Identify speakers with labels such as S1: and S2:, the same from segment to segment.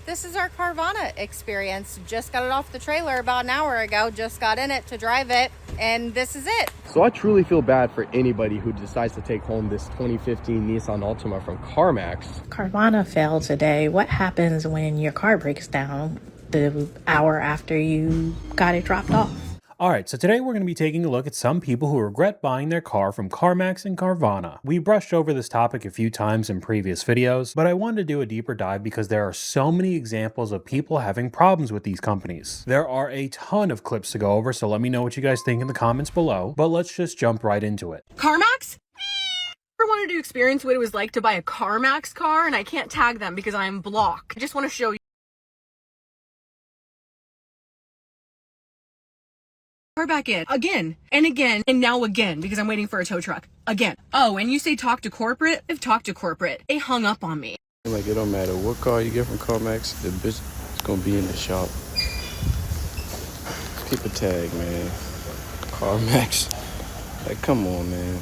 S1: This is our Carvana experience. Just got it off the trailer about an hour ago, just got in it to drive it, and this is it.
S2: So I truly feel bad for anybody who decides to take home this 2015 Nissan Altima from CarMax.
S3: Carvana failed today. What happens when your car breaks down the hour after you got it dropped off?
S4: Alright, so today we're going to be taking a look at some people who regret buying their car from CarMax and Carvana. We brushed over this topic a few times in previous videos, but I wanted to do a deeper dive because there are so many examples of people having problems with these companies. There are a ton of clips to go over, so let me know what you guys think in the comments below, but let's just jump right into it.
S5: CarMax? I wanted to experience what it was like to buy a CarMax car, and I can't tag them because I'm blocked. I just want to show you. Car back in again and again and now again because I'm waiting for a tow truck again. Oh, and you say talk to corporate? I've talked to corporate. They hung up on me.
S6: Like, it don't matter what car you get from CarMax, the bitch is gonna be in the shop. Keep a tag, man. CarMax. Like, come on, man.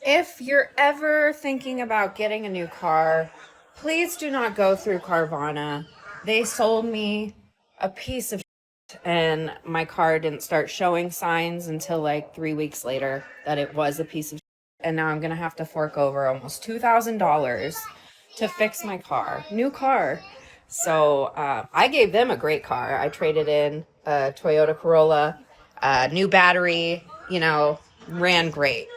S1: If you're ever thinking about getting a new car, please do not go through Carvana. They sold me a piece of and my car didn't start showing signs until like 3 weeks later that it was a piece of and now I'm gonna have to fork over almost $2,000 to fix my car, new car. So I gave them a great car. I traded in a Toyota Corolla, new battery, you know, ran great,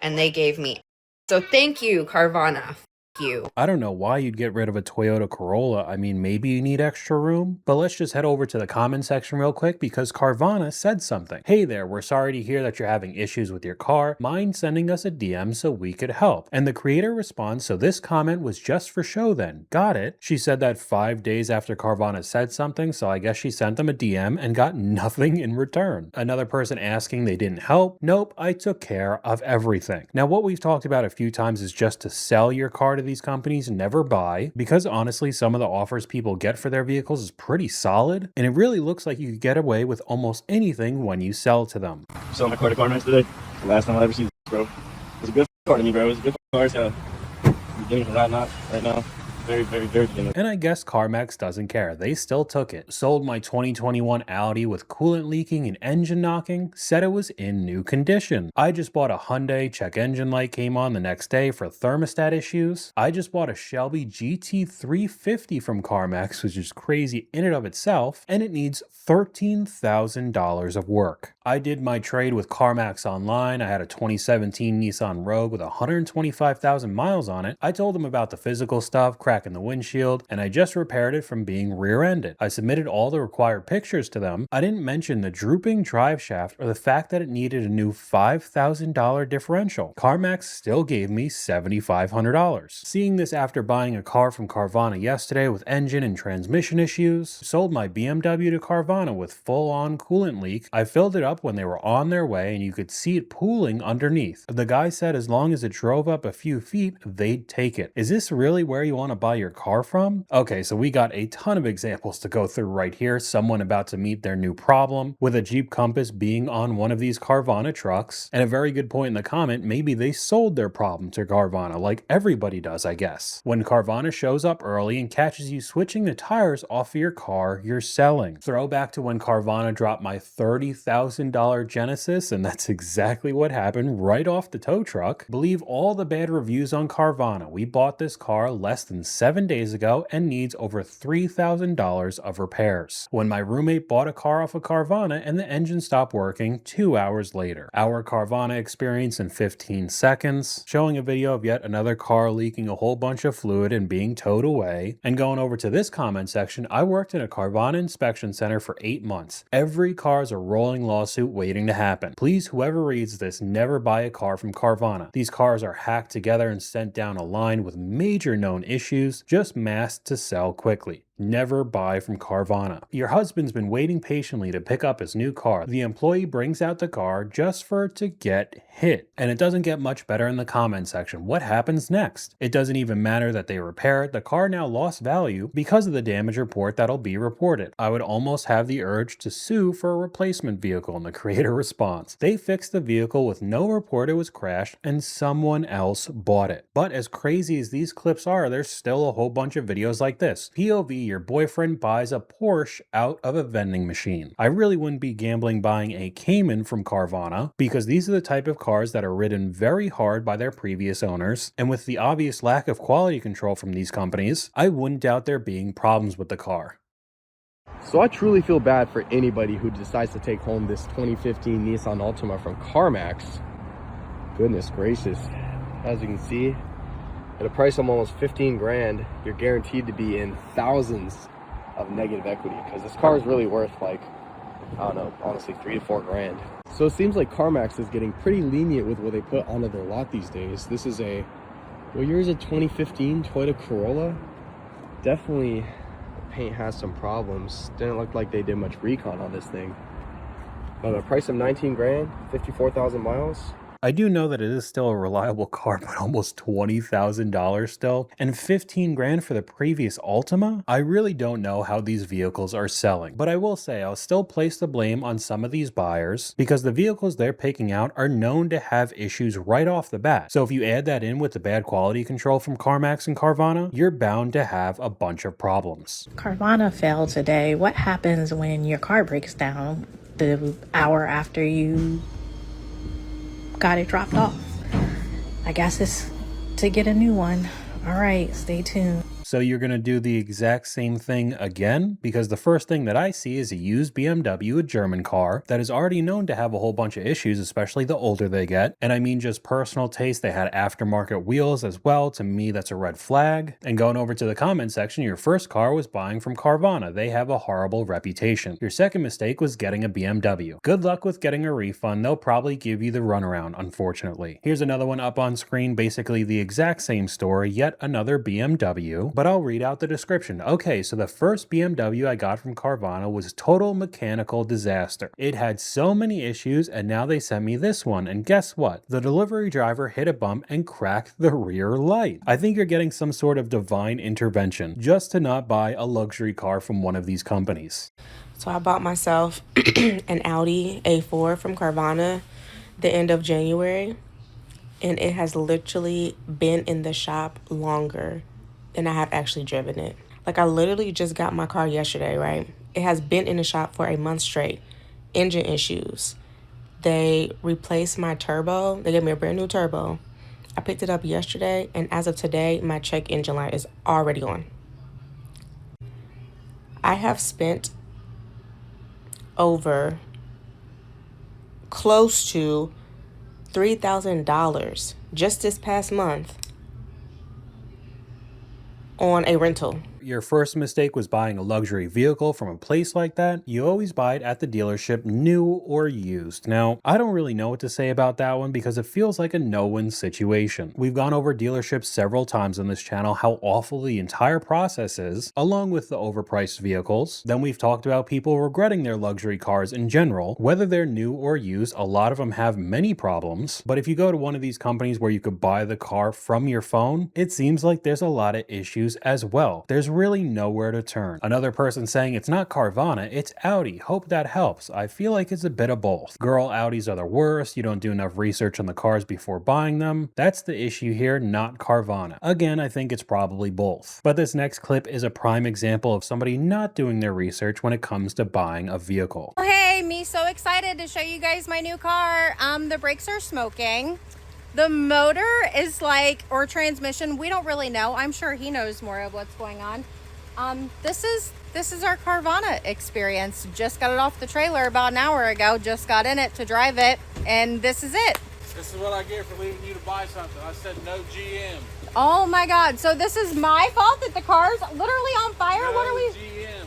S1: and they gave me. So thank you, Carvana. You.
S4: I don't know why you'd get rid of a Toyota Corolla. I mean, maybe you need extra room, but let's just head over to the comment section real quick because Carvana said something. Hey there, we're sorry to hear that you're having issues with your car. Mind sending us a DM so we could help? And the creator responds, so this comment was just for show then. Got it. She said that 5 days after Carvana said something, so I guess she sent them a DM and got nothing in return. Another person asking they didn't help. Nope, I took care of everything. Now, what we've talked about a few times is just to sell your car to these companies, never buy, because honestly some of the offers people get for their vehicles is pretty solid, and it really looks like you could get away with almost anything when you sell to them.
S7: Selling my car to CarMax today. The last time I ever seen this, bro. It was a good car to me, bro. It was a good car. So beginning right now. Very beginning.
S4: And I guess CarMax doesn't care. They still took it. Sold my 2021 Audi with coolant leaking and engine knocking, said it was in new condition. I just bought a Hyundai, check engine light came on the next day for thermostat issues. I just bought a Shelby GT350 from CarMax, which is crazy in and of itself, and it needs $13,000 of work. I did my trade with CarMax online. I had a 2017 Nissan Rogue with 125,000 miles on it. I told them about the physical stuff, crack in the windshield, and I just repaired it from being rear-ended. I submitted all the required pictures to them. I didn't mention the drooping drive shaft or the fact that it needed a new $5,000 differential. CarMax still gave me $7,500. Seeing this after buying a car from Carvana yesterday with engine and transmission issues, sold my BMW to Carvana with full-on coolant leak. I filled it up when they were on their way and you could see it pooling underneath. The guy said as long as it drove up a few feet, they'd take it. Is this really where you want to buy your car from? Okay, so we got a ton of examples to go through right here. Someone about to meet their new problem with a Jeep Compass being on one of these Carvana trucks. And a very good point in the comment, maybe they sold their problem to Carvana like everybody does, I guess. When Carvana shows up early and catches you switching the tires off of your car you're selling. Throwback to when Carvana dropped my $30,000 Genesis, and that's exactly what happened right off the tow truck. Believe all the bad reviews on Carvana. We bought this car less than 7 days ago and needs over $3,000 of repairs. When my roommate bought a car off of Carvana and the engine stopped working 2 hours later. Our Carvana experience in 15 seconds, showing a video of yet another car leaking a whole bunch of fluid and being towed away. And going over to this comment section, I worked in a Carvana inspection center for 8 months. Every car is a rolling lawsuit waiting to happen. Please, whoever reads this, never buy a car from Carvana. These cars are hacked together and sent down a line with major known issues, just masked to sell quickly. Never buy from Carvana. Your husband's been waiting patiently to pick up his new car. The employee brings out the car just for it to get hit. And it doesn't get much better in the comment section. What happens next? It doesn't even matter that they repair it. The car now lost value because of the damage report that'll be reported. I would almost have the urge to sue for a replacement vehicle, and the creator response. They fixed the vehicle with no report it was crashed and someone else bought it. But as crazy as these clips are, there's still a whole bunch of videos like this. POV your boyfriend buys a Porsche out of a vending machine. I really wouldn't be gambling buying a Cayman from Carvana because these are the type of cars that are ridden very hard by their previous owners, and with the obvious lack of quality control from these companies, I wouldn't doubt there being problems with the car.
S2: So I truly feel bad for anybody who decides to take home this 2015 Nissan Altima from CarMax. Goodness gracious. As you can see, at a price of almost 15 grand, you're guaranteed to be in thousands of negative equity because this car is really worth, like, I don't know, honestly, 3 to 4 grand. So it seems like CarMax is getting pretty lenient with what they put onto their lot these days. This is a, what year is it, 2015 Toyota Corolla? Definitely the paint has some problems. Didn't look like they did much recon on this thing. But at a price of 19 grand, 54,000 miles,
S4: I do know that it is still a reliable car, but almost $20,000 still, and 15 grand for the previous Altima? I really don't know how these vehicles are selling, but I will say I'll still place the blame on some of these buyers because the vehicles they're picking out are known to have issues right off the bat. So if you add that in with the bad quality control from CarMax and Carvana, you're bound to have a bunch of problems.
S3: Carvana failed today. What happens when your car breaks down the hour after you got it dropped off? I guess it's to get a new one. All right, stay tuned.
S4: So you're going to do the exact same thing again? Because the first thing that I see is a used BMW, a German car, that is already known to have a whole bunch of issues, especially the older they get. And I mean just personal taste, they had aftermarket wheels as well. To me, that's a red flag. And going over to the comment section, your first car was buying from Carvana. They have a horrible reputation. Your second mistake was getting a BMW. Good luck with getting a refund. They'll probably give you the runaround, unfortunately. Here's another one up on screen, basically the exact same story, yet another BMW. But I'll read out the description. Okay, so the first BMW I got from Carvana was total mechanical disaster. It had so many issues, and now they sent me this one, and guess what? The delivery driver hit a bump and cracked the rear light. I think you're getting some sort of divine intervention just to not buy a luxury car from one of these companies.
S8: So I bought myself an Audi A4 from Carvana the end of January, and it has literally been in the shop longer than I have actually driven it. Like, I literally just got my car yesterday, right? It has been in the shop for a month straight. Engine issues. They replaced my turbo. They gave me a brand new turbo. I picked it up yesterday, and as of today, my check engine light is already on. I have spent over close to $3,000 just this past month on a rental.
S4: Your first mistake was buying a luxury vehicle from a place like that. You always buy it at the dealership, new or used. Now, I don't really know what to say about that one because it feels like a no-win situation. We've gone over dealerships several times on this channel, how awful the entire process is, along with the overpriced vehicles. Then we've talked about people regretting their luxury cars in general. Whether they're new or used, a lot of them have many problems. But if you go to one of these companies where you could buy the car from your phone, it seems like there's a lot of issues as well. There's really nowhere to turn. Another person saying it's not Carvana, it's Audi. Hope that helps. I feel like it's a bit of both. Girl, Audis are the worst. You don't do enough research on the cars before buying them. That's the issue here, not Carvana. Again, I think it's probably both. But this next clip is a prime example of somebody not doing their research when it comes to buying a vehicle.
S9: Hey, me so excited to show you guys my new car. The brakes are smoking. The motor is like, or transmission, we don't really know. I'm sure he knows more of what's going on. This is our Carvana experience. Just got it off the trailer about an hour ago. Just got in it to drive it, and this is it.
S10: This is what I get for leaving you to buy something. I said no GM.
S9: Oh my God! So this is my fault that the car's literally on fire.
S10: No
S9: what are we?
S10: GM.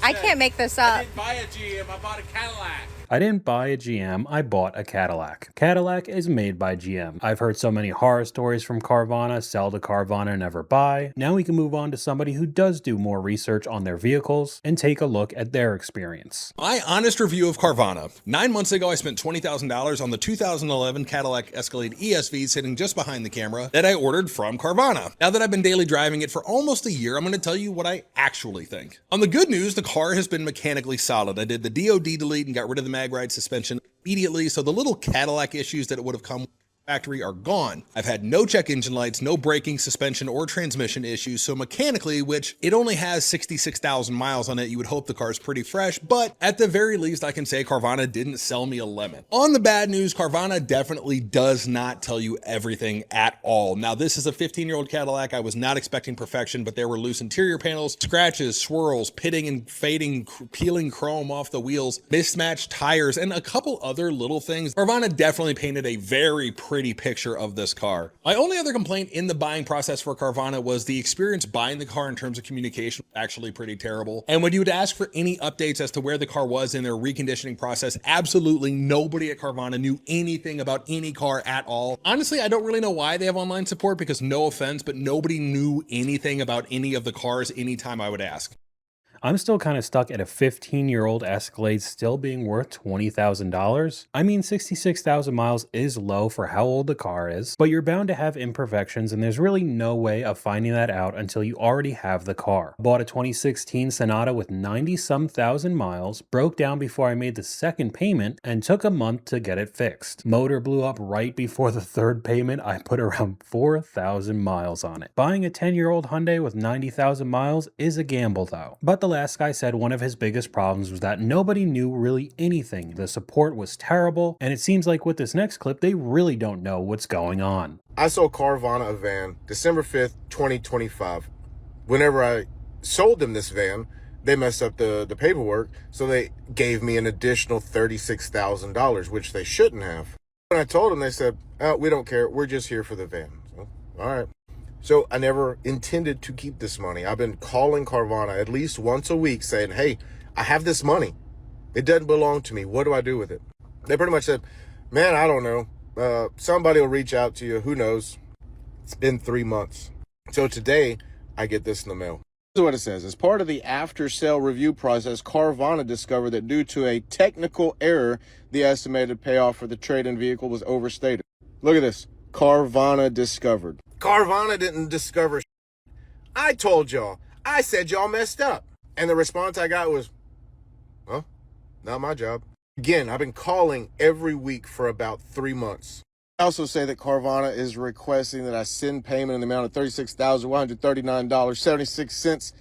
S9: I can't make this up.
S10: I didn't buy a GM. I bought a Cadillac.
S4: I didn't buy a GM, I bought a Cadillac. Cadillac is made by GM. I've heard so many horror stories from Carvana, sell to Carvana, never buy. Now we can move on to somebody who does do more research on their vehicles and take a look at their experience.
S11: My honest review of Carvana. 9 months ago, I spent $20,000 on the 2011 Cadillac Escalade ESV sitting just behind the camera that I ordered from Carvana. Now that I've been daily driving it for almost a year, I'm going to tell you what I actually think. On the good news, the car has been mechanically solid. I did the DOD delete and got rid of the mag ride suspension immediately, so the little Cadillac issues that it would have come factory are gone. I've had no check engine lights, no braking, suspension, or transmission issues, so mechanically, which it only has 66,000 miles on it, you would hope the car's pretty fresh, but at the very least, I can say Carvana didn't sell me a lemon. On the bad news, Carvana definitely does not tell you everything at all. Now, this is a 15-year-old Cadillac. I was not expecting perfection, but there were loose interior panels, scratches, swirls, pitting and fading, peeling chrome off the wheels, mismatched tires, and a couple other little things. Carvana definitely painted a very pretty picture of this car. My only other complaint in the buying process for Carvana was the experience buying the car in terms of communication was actually pretty terrible. And when you would ask for any updates as to where the car was in their reconditioning process, absolutely nobody at Carvana knew anything about any car at all. Honestly, I don't really know why they have online support because no offense, but nobody knew anything about any of the cars anytime I would ask.
S4: I'm still kind of stuck at a 15-year-old Escalade still being worth $20,000. I mean, 66,000 miles is low for how old the car is, but you're bound to have imperfections and there's really no way of finding that out until you already have the car. Bought a 2016 Sonata with 90-some thousand miles, broke down before I made the second payment, and took a month to get it fixed. Motor blew up right before the third payment. I put around 4,000 miles on it. Buying a 10-year-old Hyundai with 90,000 miles is a gamble though. But the last guy said one of his biggest problems was that nobody knew really anything. The support was terrible, and it seems like with this next clip, they really don't know what's going on.
S12: I sold Carvana a van December 5th, 2025. Whenever I sold them this van, they messed up the paperwork, so they gave me an additional $36,000, which they shouldn't have. When I told them, they said, oh, we don't care. We're just here for the van. So, all right. So I never intended to keep this money. I've been calling Carvana at least once a week saying, hey, I have this money. It doesn't belong to me. What do I do with it? They pretty much said, man, I don't know. Somebody will reach out to you. Who knows? It's been 3 months. So today I get this in the mail. This is what it says. As part of the after-sale review process, Carvana discovered that due to a technical error, the estimated payoff for the trade-in vehicle was overstated. Look at this. Carvana discovered. Carvana didn't discover. I told y'all. I said y'all messed up. And the response I got was, well, not my job. Again, I've been calling every week for about 3 months. I also say that Carvana is requesting that I send payment in the amount of $36,139.76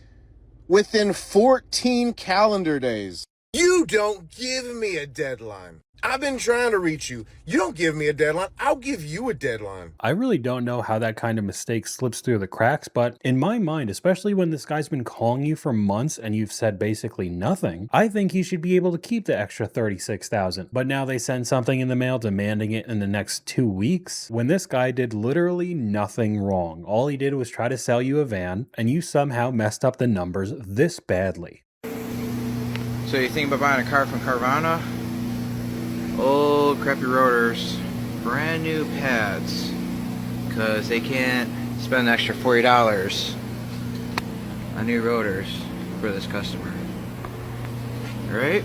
S12: within 14 calendar days. You don't give me a deadline. I've been trying to reach you. You don't give me a deadline. I'll give you a deadline.
S4: I really don't know how that kind of mistake slips through the cracks, but in my mind, especially when this guy's been calling you for months and you've said basically nothing, I think he should be able to keep the extra $36,000. But now they send something in the mail demanding it in the next 2 weeks, when this guy did literally nothing wrong. All he did was try to sell you a van, and you somehow messed up the numbers this badly.
S6: So you think about buying a car from Carvana? Old crappy rotors, brand new pads, because they can't spend an extra $40 on new rotors for this customer. Right?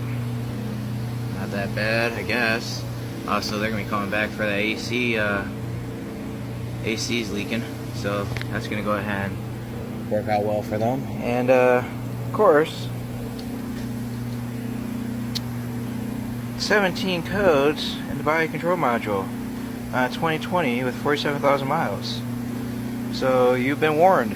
S6: Not that bad, I guess. Also, they're gonna be coming back for the AC. AC's leaking, so that's gonna go ahead and work out well for them. And of course, 17 codes in the body control module, 2020 with 47,000 miles. So you've been warned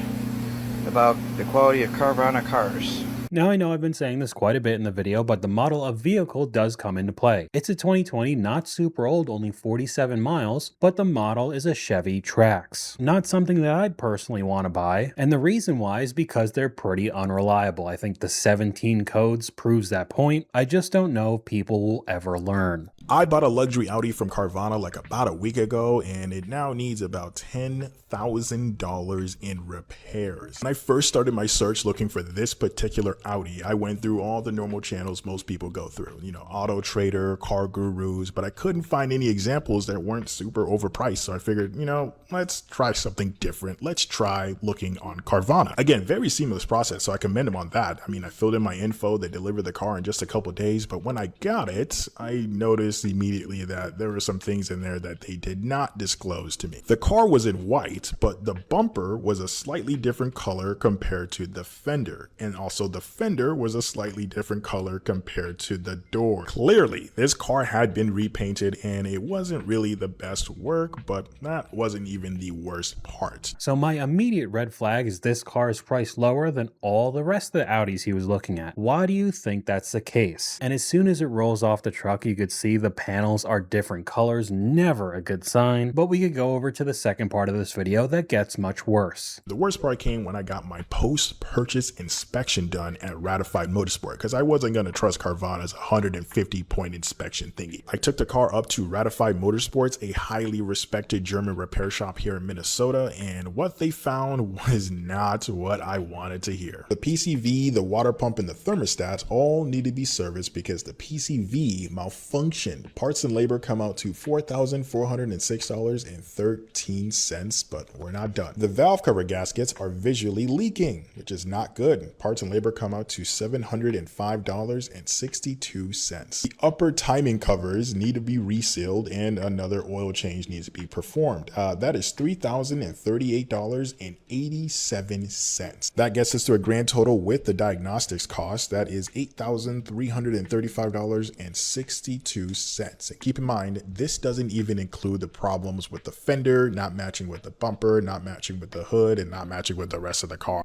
S6: about the quality of Carvana cars.
S4: Now I know I've been saying this quite a bit in the video, but the model of vehicle does come into play. It's a 2020, not super old, only 47 miles, but the model is a Chevy Trax. Not something that I'd personally want to buy, and the reason why is because they're pretty unreliable. I think the 17 codes proves that point. I just don't know if people will ever learn.
S13: I bought a luxury Audi from Carvana like about a week ago, and it now needs about $10,000 in repairs. When I first started my search looking for this particular Audi, I went through all the normal channels most people go through, you know, Auto Trader, Car Gurus, but I couldn't find any examples that weren't super overpriced. So I figured, you know, let's try something different. Let's try looking on Carvana. Again, very seamless process, so I commend them on that. I mean, I filled in my info, they delivered the car in just a couple of days, but when I got it, I noticed noticed immediately that there were some things in there that they did not disclose to me. The car was in white, but the bumper was a slightly different color compared to the fender. And also the fender was a slightly different color compared to the door. Clearly, this car had been repainted and it wasn't really the best work, but that wasn't even the worst part.
S4: So my immediate red flag is this car is priced lower than all the rest of the Audis he was looking at. Why do you think that's the case? And as soon as it rolls off the truck, you could see the panels are different colors, never a good sign. But we could go over to the second part of this video that gets much worse.
S13: The worst part came when I got my post-purchase inspection done at Ratified Motorsport, because I wasn't going to trust Carvana's 150-point inspection thingy. I took the car up to Ratified Motorsports, a highly respected German repair shop here in Minnesota, and what they found was not what I wanted to hear. The PCV, the water pump, and the thermostats all need to be serviced because the PCV malfunctioned. Parts and labor come out to $4,406.13, but we're not done. The valve cover gaskets are visually leaking, which is not good. Parts and labor come out to $705.62. The upper timing covers need to be resealed and another oil change needs to be performed. That is $3,038.87. That gets us to a grand total with the diagnostics cost. That is $8,335.62. And keep in mind, this doesn't even include the problems with the fender, not matching with the bumper, not matching with the hood, and not matching with the rest of the car.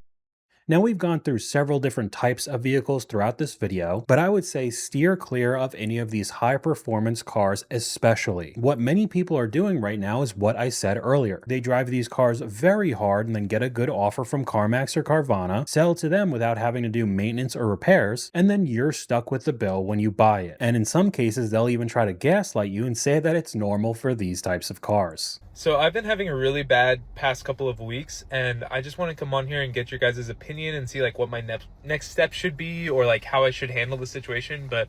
S4: Now we've gone through several different types of vehicles throughout this video, but I would say steer clear of any of these high performance cars especially. What many people are doing right now is what I said earlier. They drive these cars very hard and then get a good offer from CarMax or Carvana, sell it to them without having to do maintenance or repairs, and then you're stuck with the bill when you buy it. And in some cases, they'll even try to gaslight you and say that it's normal for these types of cars.
S14: So I've been having a really bad past couple of weeks, and I just want to come on here and get your guys' opinion and see like what my next step should be, or like how I should handle the situation. But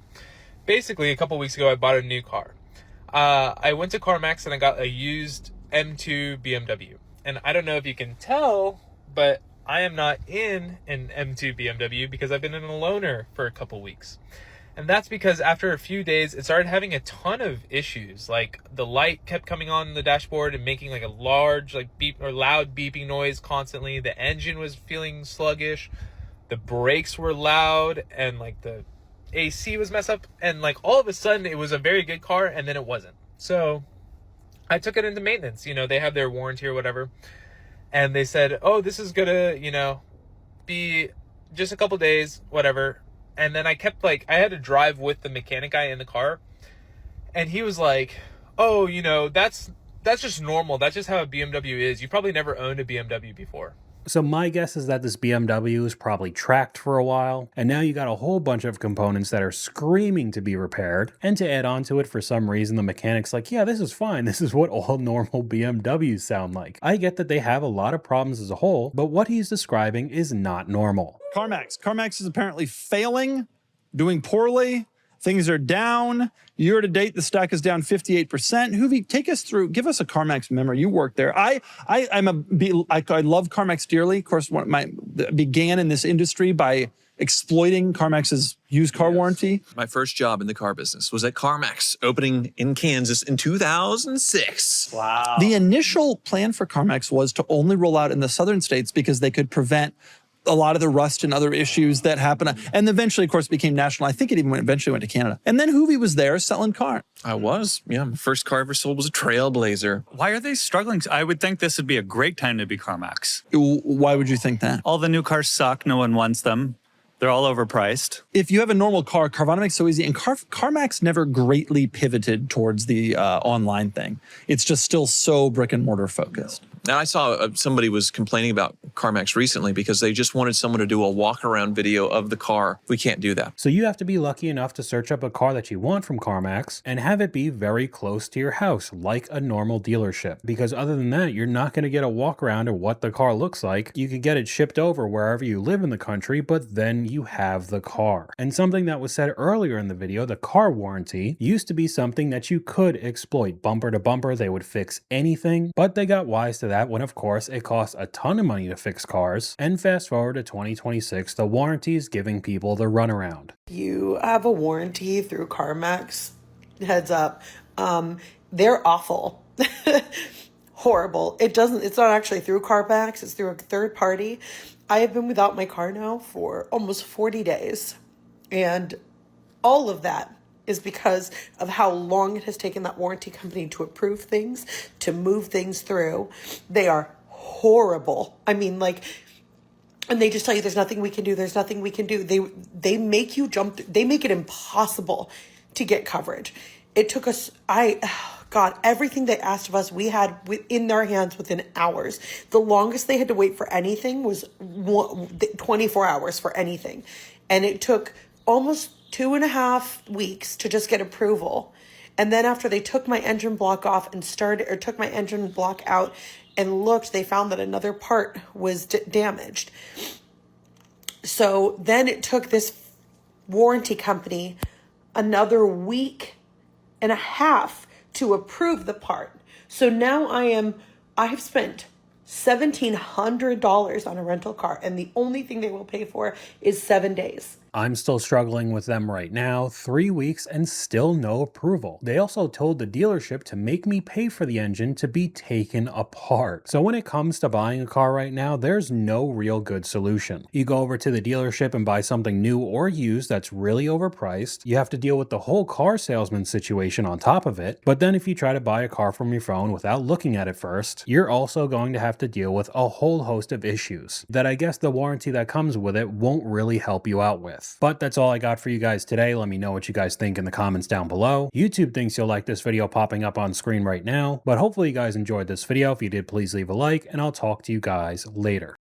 S14: basically, a couple weeks ago, I bought a new car. I went to CarMax and I got a used M2 BMW. And I don't know if you can tell, but I am not in an M2 BMW because I've been in a loaner for a couple weeks. And that's because after a few days, it started having a ton of issues. Like the light kept coming on the dashboard and making like a large, like beep or loud beeping noise constantly. The engine was feeling sluggish. The brakes were loud and like the AC was messed up. And like all of a sudden it was a very good car and then it wasn't. So I took it into maintenance. You know, they have their warranty or whatever. And they said, oh, this is gonna, you know, be just a couple days, whatever. And then I kept like, I had to drive with the mechanic guy in the car. And he was like, oh, you know, that's just normal. That's just how a BMW is. You probably never owned a BMW before.
S4: So my guess is that this BMW is probably tracked for a while, and now you got a whole bunch of components that are screaming to be repaired, and to add on to it, for some reason, the mechanic's like, yeah, this is fine. This is what all normal BMWs sound like. I get that they have a lot of problems as a whole, but what he's describing is not normal.
S15: CarMax is apparently failing, doing poorly. Things are down. Year to date, the stock is down 58%. Hoovie, take us through, give us a CarMax memory. You work there. I love CarMax dearly. Of course, began in this industry by exploiting CarMax's used car warranty.
S16: My first job in the car business was at CarMax, opening in Kansas in 2006.
S15: Wow. The initial plan for CarMax was to only roll out in the southern states because they could prevent a lot of the rust and other issues that happen. And eventually, of course, became national. I think it even eventually went to Canada. And then Hoovie was there selling cars.
S16: I was. Yeah, my first car ever sold was a Trailblazer.
S17: Why are they struggling? I would think this would be a great time to be CarMax.
S15: Why would you think that?
S17: All the new cars suck. No one wants them. They're all overpriced.
S15: If you have a normal car, Carvana makes it so easy. And CarMax never greatly pivoted towards the online thing. It's just still so brick and mortar focused.
S16: Now, I saw somebody was complaining about CarMax recently because they just wanted someone to do a walk-around video of the car. We can't do that.
S4: So you have to be lucky enough to search up a car that you want from CarMax and have it be very close to your house, like a normal dealership. Because other than that, you're not going to get a walk-around of what the car looks like. You could get it shipped over wherever you live in the country, but then you have the car. And something that was said earlier in the video, the car warranty, used to be something that you could exploit. Bumper to bumper, they would fix anything, but they got wise to that when, of course, it costs a ton of money to fix cars. And fast forward to 2026, the warranty is giving people the runaround.
S18: You have a warranty through CarMax. Heads up. They're awful. Horrible. It's not actually through CarMax, it's through a third party. I have been without my car now for almost 40 days. And all of that is because of how long it has taken that warranty company to approve things, to move things through. They are horrible. I mean, like, and they just tell you there's nothing we can do. There's nothing we can do. They make you jump. They make it impossible to get coverage. It took us. God, everything they asked of us, we had in their hands within hours. The longest they had to wait for anything was 24 hours for anything, and it took almost 2.5 weeks to just get approval. And then after they took my engine block off and took my engine block out and looked, they found that another part was damaged. So then it took this warranty company another week and a half to approve the part. So now I have spent $1,700 on a rental car, and the only thing they will pay for is 7 days.
S4: I'm still struggling with them right now, 3 weeks and still no approval. They also told the dealership to make me pay for the engine to be taken apart. So when it comes to buying a car right now, there's no real good solution. You go over to the dealership and buy something new or used that's really overpriced. You have to deal with the whole car salesman situation on top of it. But then if you try to buy a car from your phone without looking at it first, you're also going to have to deal with a whole host of issues that I guess the warranty that comes with it won't really help you out with. But that's all I got for you guys today. Let me know what you guys think in the comments down below. YouTube thinks you'll like this video popping up on screen right now, but hopefully you guys enjoyed this video. If you did, please leave a like, and I'll talk to you guys later.